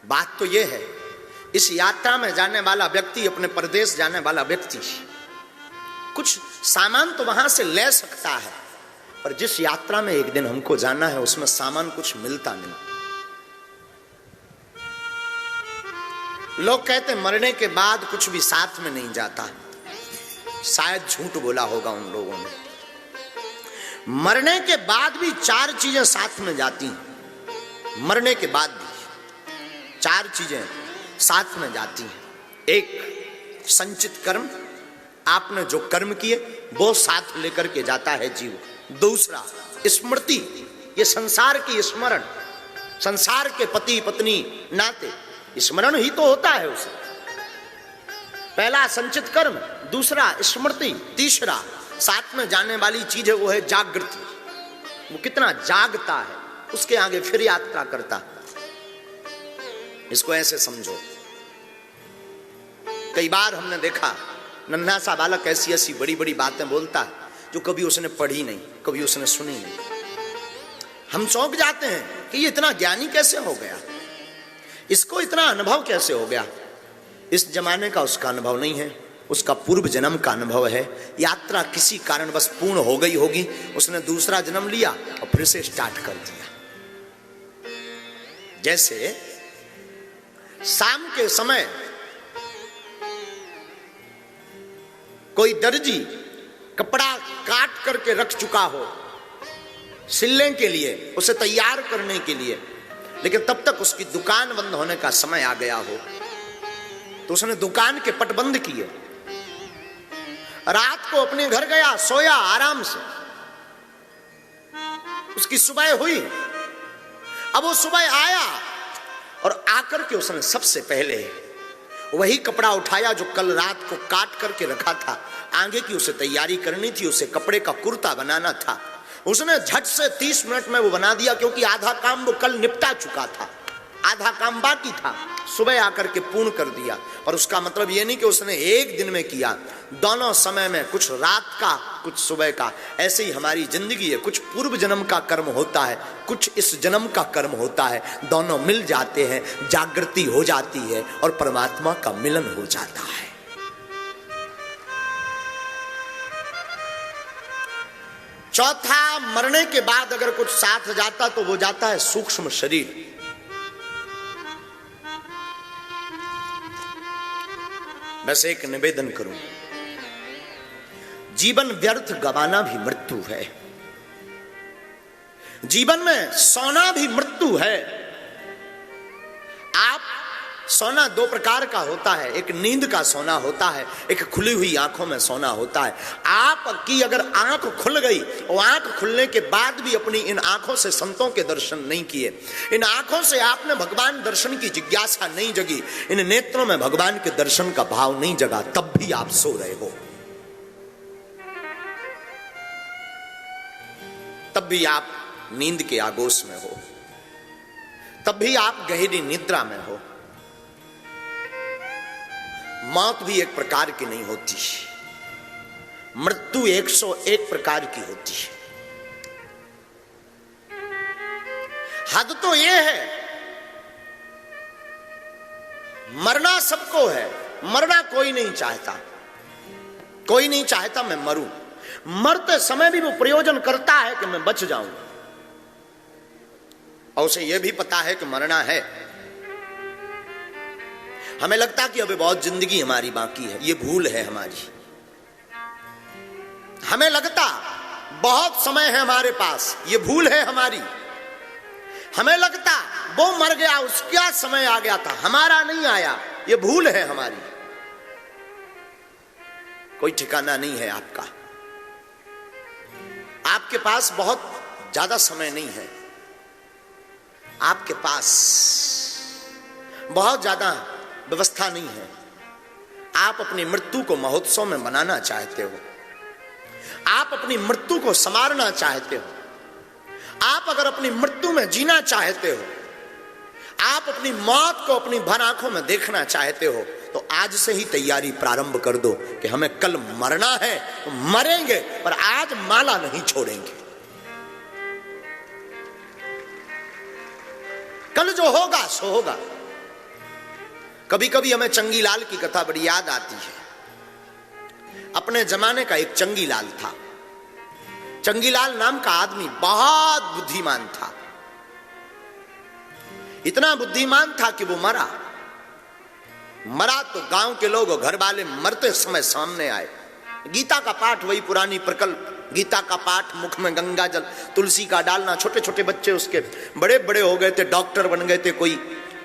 बात तो यह है, इस यात्रा में जाने वाला व्यक्ति, अपने प्रदेश जाने वाला व्यक्ति कुछ सामान तो वहां से ले सकता है, पर जिस यात्रा में एक दिन हमको जाना है उसमें सामान कुछ मिलता नहीं। लोग कहते मरने के बाद कुछ भी साथ में नहीं जाता, शायद झूठ बोला होगा उन लोगों ने। मरने के बाद भी 4 चीजें साथ में जाती हैं। मरने के बाद भी 4 चीजें साथ में जाती हैं। एक, संचित कर्म, आपने जो कर्म किए वो साथ लेकर के जाता है जीव। दूसरा, स्मृति, ये संसार की स्मरण, संसार के पति पत्नी नाते स्मरण ही तो होता है उसे। पहला संचित कर्म, दूसरा स्मृति, तीसरा साथ में जाने वाली चीज है वो है जागृति। वो कितना जागता है उसके आगे फिर यात्रा करता। इसको ऐसे समझो, कई बार हमने देखा नन्हा सा बालक ऐसी ऐसी बड़ी बड़ी बातें बोलता है जो कभी उसने पढ़ी नहीं, कभी उसने सुनी नहीं। हम चौंक जाते हैं कि ये इतना ज्ञानी कैसे हो गया, इसको इतना अनुभव कैसे हो गया। इस जमाने का उसका अनुभव नहीं है, उसका पूर्व जन्म का अनुभव है। यात्रा किसी कारण बस पूर्ण हो गई होगी, उसने दूसरा जन्म लिया और फिर से स्टार्ट कर दिया। जैसे शाम के समय कोई दर्जी कपड़ा काट करके रख चुका हो सिलने के लिए, उसे तैयार करने के लिए, लेकिन तब तक उसकी दुकान बंद होने का समय आ गया हो, तो उसने दुकान के पट बंद किए, रात को अपने घर गया, सोया आराम से। उसकी सुबह हुई, अब वो सुबह आया और आकर के उसने सबसे पहले वही कपड़ा उठाया जो कल रात को काट करके रखा था। आगे की उसे तैयारी करनी थी, उसे कपड़े का कुर्ता बनाना था। उसने झट से 30 मिनट में वो बना दिया, क्योंकि आधा काम वो कल निपटा चुका था, आधा काम बाकी था, सुबह आकर के पूर्ण कर दिया। पर उसका मतलब ये नहीं कि उसने एक दिन में किया, दोनों समय में, कुछ रात का कुछ सुबह का। ऐसे ही हमारी जिंदगी है, कुछ पूर्व जन्म का कर्म होता है, कुछ इस जन्म का कर्म होता है, दोनों मिल जाते हैं, जागृति हो जाती है और परमात्मा का मिलन हो जाता है। चौथा, मरने के बाद अगर कुछ साथ जाता तो वो जाता है सूक्ष्म शरीर। बस एक निवेदन करूं, जीवन व्यर्थ गवाना भी मृत्यु है, जीवन में सोना भी मृत्यु है। आप सोना 2 प्रकार का होता है, एक नींद का सोना होता है, एक खुली हुई आंखों में सोना होता है। आपकी अगर आंख खुल गई और आंख खुलने के बाद भी अपनी इन आंखों से संतों के दर्शन नहीं किए, इन आंखों से आपने भगवान दर्शन की जिज्ञासा नहीं जगी, इन नेत्रों में भगवान के दर्शन का भाव नहीं जगा, तब भी आप सो रहे हो, तब भी आप नींद के आगोश में हो, तब भी आप गहरी निद्रा में हो। मौत भी एक प्रकार की नहीं होती, मृत्यु 101 प्रकार की होती है। हद तो यह है, मरना सबको है, मरना कोई नहीं चाहता, कोई नहीं चाहता मैं मरूं। मरते समय भी वो प्रयोजन करता है कि मैं बच जाऊं, और उसे यह भी पता है कि मरना है। हमें लगता कि अभी बहुत जिंदगी हमारी बाकी है, ये भूल है हमारी। हमें लगता बहुत समय है हमारे पास, ये भूल है हमारी। हमें लगता वो मर गया, उसका समय आ गया था, हमारा नहीं आया, ये भूल है हमारी। कोई ठिकाना नहीं है आपका, आपके पास बहुत ज्यादा समय नहीं है, आपके पास बहुत ज्यादा व्यवस्था नहीं है। आप अपनी मृत्यु को महोत्सव में मनाना चाहते हो, आप अपनी मृत्यु को संवारना चाहते हो। आप अगर अपनी मृत्यु में जीना चाहते हो, आप अपनी मौत को अपनी भर आंखों में देखना चाहते हो, तो आज से ही तैयारी प्रारंभ कर दो कि हमें कल मरना है, मरेंगे, पर आज माला नहीं छोड़ेंगे। कल जो होगा सो होगा, कभी कभी हमें चंगीलाल की कथा बड़ी याद आती है। अपने जमाने का एक चंगीलाल था। चंगीलाल नाम का आदमी बहुत बुद्धिमान था। इतना बुद्धिमान था कि वो मरा तो गांव के लोग और घर वाले मरते समय सामने आए। गीता का पाठ, वही पुरानी प्रकल्प, गीता का पाठ, मुख में गंगा जल, तुलसी का डालना। छोटे छोटे बच्चे उसके बड़े बड़े हो गए थे, डॉक्टर बन गए थे, कोई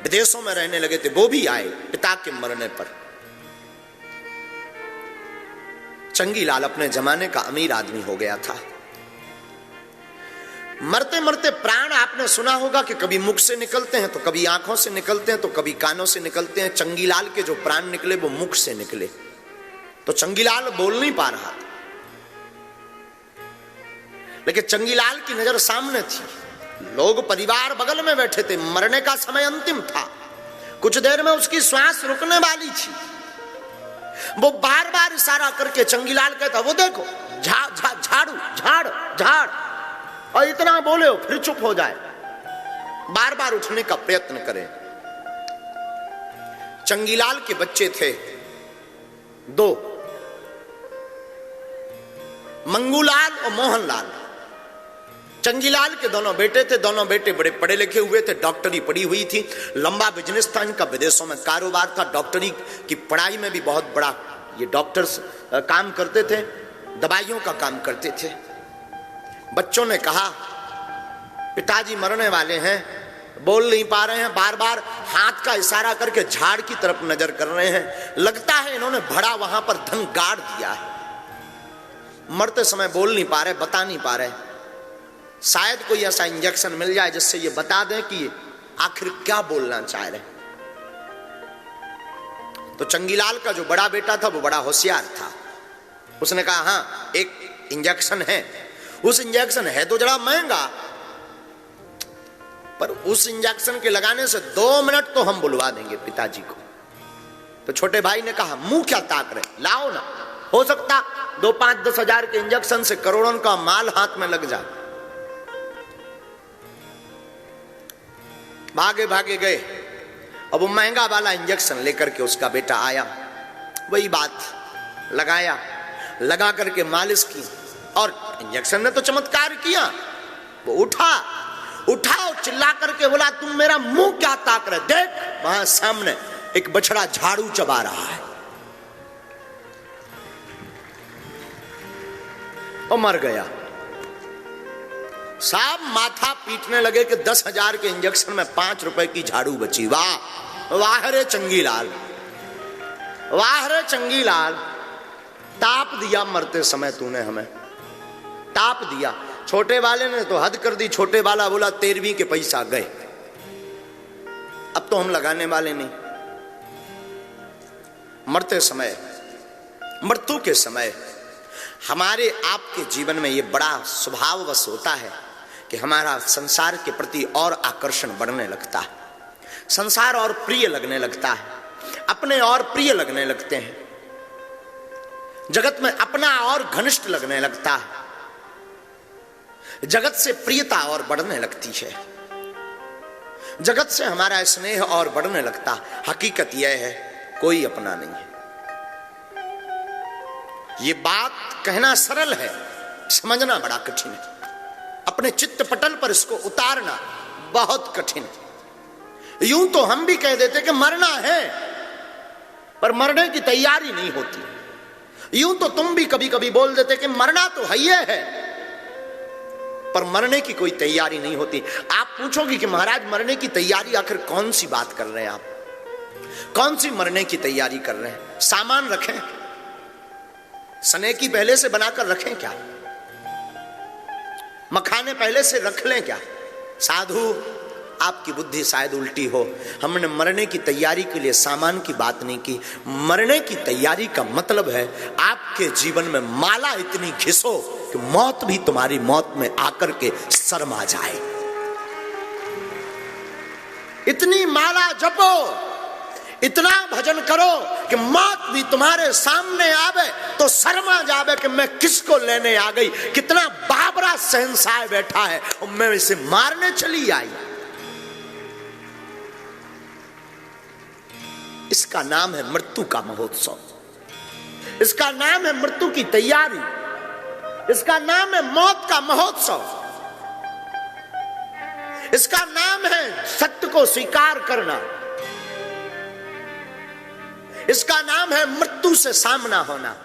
विदेशों में रहने लगे थे, वो भी आए पिता के मरने पर। चंगीलाल अपने जमाने का अमीर आदमी हो गया था। मरते मरते प्राण आपने सुना होगा कि कभी मुख से निकलते हैं, तो कभी आंखों से निकलते हैं, तो कभी कानों से निकलते हैं। चंगीलाल के जो प्राण निकले वो मुख से निकले। तो चंगीलाल बोल नहीं पा रहा था, लेकिन चंगीलाल की नजर सामने थी। लोग, परिवार बगल में बैठे थे। मरने का समय अंतिम था, कुछ देर में उसकी श्वास रुकने वाली थी। वो बार बार इशारा करके चंगीलाल कहता, वो देखो झाड़ू झाड़ झाड़, और इतना बोले हो फिर चुप हो जाए, बार बार उठने का प्रयत्न करे। चंगीलाल के बच्चे थे 2, मंगूलाल और मोहनलाल। चंगीलाल के दोनों बेटे थे। दोनों बेटे बड़े पढ़े लिखे हुए थे, डॉक्टरी पढ़ी हुई थी, लंबा बिजनेस था इनका, विदेशों में कारोबार था। डॉक्टरी की पढ़ाई में भी बहुत बड़ा ये डॉक्टर्स काम करते थे, दवाइयों का काम करते थे। बच्चों ने कहा, पिताजी मरने वाले हैं, बोल नहीं पा रहे हैं, बार बार हाथ का इशारा करके झाड़ की तरफ नजर कर रहे हैं। लगता है इन्होंने भड़ा वहां पर धन गाड़ दिया है। मरते समय बोल नहीं पा रहे, बता नहीं पा रहे। शायद कोई ऐसा इंजेक्शन मिल जाए जिससे ये बता दें कि आखिर क्या बोलना चाह रहे। तो चंगीलाल का जो बड़ा बेटा था वो बड़ा होशियार था। उसने कहा, हाँ एक इंजेक्शन है। उस इंजेक्शन है तो जरा महंगा, पर उस इंजेक्शन के लगाने से 2 मिनट तो हम बुलवा देंगे पिताजी को। तो छोटे भाई ने कहा, मुंह क्या ताक रहे, लाओ ना, हो सकता 2, 5, 10 हजार के इंजेक्शन से करोड़ों का माल हाथ में लग जाए। भागे भागे गए। अब वो महंगा वाला इंजेक्शन लेकर के उसका बेटा आया, वही बात लगाया, लगा करके मालिश की, और इंजेक्शन ने तो चमत्कार किया। वो उठा और चिल्ला करके बोला, तुम मेरा मुंह क्या ताक रहे, देख वहां सामने एक बछड़ा झाड़ू चबा रहा है। और मर गया। साहब माथा पीटने लगे कि 10 हजार के इंजेक्शन में 5 रुपए की झाड़ू बची। वाह वाह रे चंगीलाल, वाह रे चंगीलाल, ताप दिया मरते समय तूने हमें, ताप दिया। छोटे वाले ने तो हद कर दी। छोटे वाला बोला, 13वीं के पैसा गए, अब तो हम लगाने वाले नहीं। मरते समय, मृत्यु के समय हमारे आपके जीवन में ये बड़ा स्वभाववश होता है कि हमारा संसार के प्रति और आकर्षण बढ़ने लगता है, संसार और प्रिय लगने लगता है, अपने और प्रिय लगने लगते हैं, जगत में अपना और घनिष्ठ लगने लगता है, जगत से प्रियता और बढ़ने लगती है, जगत से हमारा स्नेह और बढ़ने लगता है। हकीकत यह है, कोई अपना नहीं है। ये बात कहना सरल है, समझना बड़ा कठिन है। अपने चित्त पटल पर इसको उतारना बहुत कठिन है। यूं तो हम भी कह देते कि मरना है, पर मरने की तैयारी नहीं होती। यूं तो तुम भी कभी कभी बोल देते कि मरना तो है, पर मरने की कोई तैयारी नहीं होती। आप पूछोगे कि महाराज मरने की तैयारी आखिर कौन सी बात कर रहे हैं आप, कौन सी मरने की तैयारी कर रहे हैं? सामान रखें, सनेकी पहले से बनाकर रखें क्या? मखाने पहले से रख लें क्या? साधु, आपकी बुद्धि शायद उल्टी हो। हमने मरने की तैयारी के लिए सामान की बात नहीं की। मरने की तैयारी का मतलब है आपके जीवन में माला इतनी घिसो कि मौत भी तुम्हारी मौत में आकर के शर्मा जाए। इतनी माला जपो, इतना भजन करो कि मौत भी तुम्हारे सामने आवे तो शर्मा जावे कि मैं किसको लेने आ गई। कितना बाबरा शहंशाह बैठा है और मैं इसे मारने चली आई। इसका नाम है मृत्यु का महोत्सव, इसका नाम है मृत्यु की तैयारी, इसका नाम है मौत का महोत्सव, इसका नाम है सत्य को स्वीकार करना, इसका नाम है मृत्यु से सामना होना।